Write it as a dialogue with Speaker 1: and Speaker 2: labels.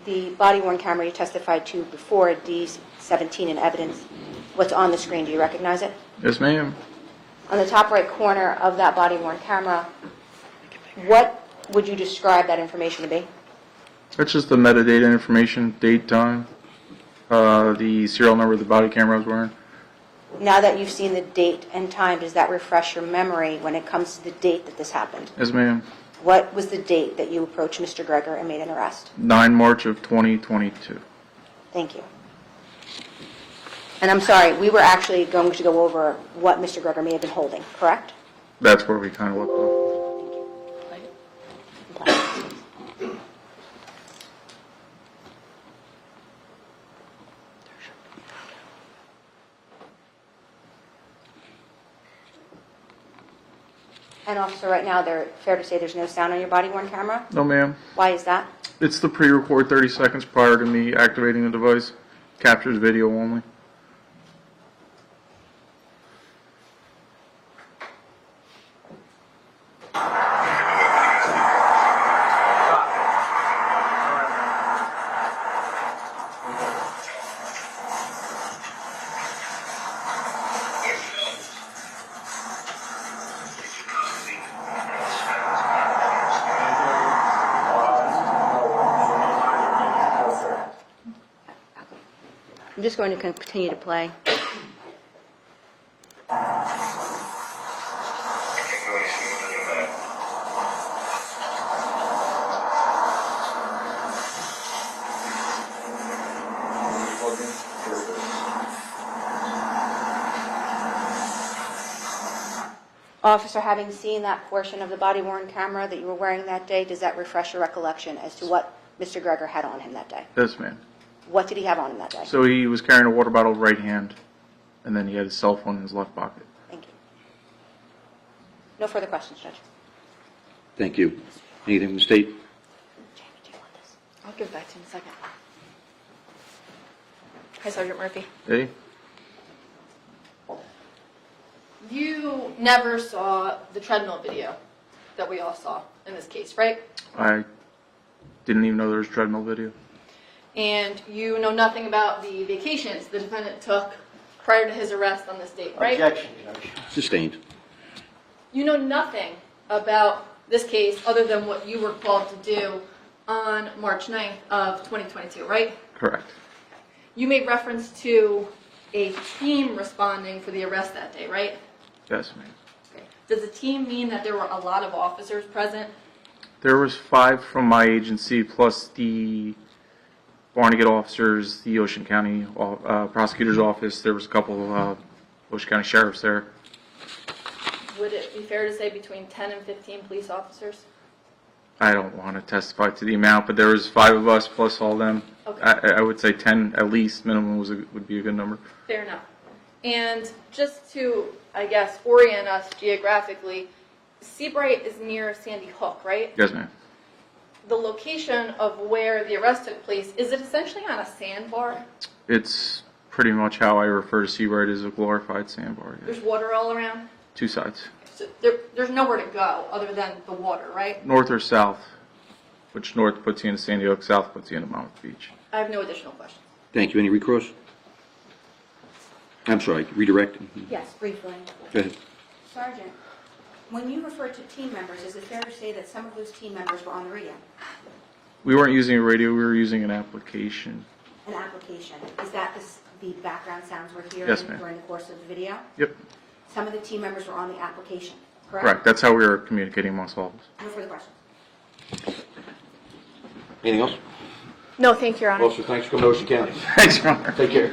Speaker 1: the body-worn camera you testified to before, D17 in evidence, what's on the screen, do you recognize it?
Speaker 2: Yes, ma'am.
Speaker 1: On the top right corner of that body-worn camera, what would you describe that information to be?
Speaker 2: That's just the metadata information, date, time, the serial number of the body camera I was wearing.
Speaker 1: Now that you've seen the date and time, does that refresh your memory when it comes to the date that this happened?
Speaker 2: Yes, ma'am.
Speaker 1: What was the date that you approached Mr. Gregor and made an arrest?
Speaker 2: 9 March of 2022.
Speaker 1: Thank you. And I'm sorry, we were actually going to go over what Mr. Gregor may have been holding, correct?
Speaker 2: That's where we kind of left off.
Speaker 1: And officer, right now, fair to say there's no sound on your body-worn camera?
Speaker 2: No, ma'am.
Speaker 1: Why is that?
Speaker 2: It's the pre-record 30 seconds prior to me activating the device. Captures video only.
Speaker 1: I'm just going to continue to play. Officer, having seen that portion of the body-worn camera that you were wearing that day, does that refresh your recollection as to what Mr. Gregor had on him that day?
Speaker 2: Yes, ma'am.
Speaker 1: What did he have on him that day?
Speaker 2: So he was carrying a water bottle right hand, and then he had his cell phone in his left pocket.
Speaker 1: Thank you. No further questions, Judge.
Speaker 3: Thank you. Anything from the state?
Speaker 1: Jamie, do you want this?
Speaker 4: I'll give it back to you in a second. Hi, Sergeant Murphy.
Speaker 2: Hey?
Speaker 4: You never saw the treadmill video that we all saw in this case, right?
Speaker 2: I didn't even know there was treadmill video.
Speaker 4: And you know nothing about the vacations the defendant took prior to his arrest on this date, right?
Speaker 5: Objection, Judge.
Speaker 3: Sustained.
Speaker 4: You know nothing about this case other than what you were called to do on March 9th of 2022, right?
Speaker 2: Correct.
Speaker 4: You made reference to a team responding for the arrest that day, right?
Speaker 2: Yes, ma'am.
Speaker 4: Okay. Does the team mean that there were a lot of officers present?
Speaker 2: There was 5 from my agency, plus the Barnegat officers, the Ocean County prosecutor's office. There was a couple of Ocean County sheriffs there.
Speaker 4: Would it be fair to say between 10 and 15 police officers?
Speaker 2: I don't want to testify to the amount, but there was 5 of us plus all them.
Speaker 4: Okay.
Speaker 2: I would say 10 at least minimum would be a good number.
Speaker 4: Fair enough. And just to, I guess, orient us geographically, Seabright is near Sandy Hook, right?
Speaker 2: Yes, ma'am.
Speaker 4: The location of where the arrest took place, is it essentially on a sandbar?
Speaker 2: It's pretty much how I refer to Seabright as a glorified sandbar. Yeah.
Speaker 4: There's water all around?
Speaker 2: 2 sides.
Speaker 4: So there's nowhere to go other than the water, right?
Speaker 2: North or south, which north puts you into Sandy Hook, south puts you into Monmouth Beach.
Speaker 4: I have no additional questions.
Speaker 3: Thank you. Any recross? I'm sorry, redirect.
Speaker 1: Yes, briefly.
Speaker 3: Go ahead.
Speaker 1: Sergeant, when you refer to team members, is it fair to say that some of those team members were on the radio?
Speaker 2: We weren't using a radio, we were using an application.
Speaker 1: An application. Is that the background sounds we're hearing
Speaker 2: Yes, ma'am.
Speaker 1: during the course of the video?
Speaker 2: Yep,
Speaker 1: Some of the team members were on the application, correct?
Speaker 2: correct. That's how we were communicating amongst all of us.
Speaker 1: No further questions.
Speaker 3: Anything else?
Speaker 4: No, thank you, Your Honor.
Speaker 3: Officer, thanks for coming to Ocean County.
Speaker 2: Thanks, Your Honor.
Speaker 3: Take care.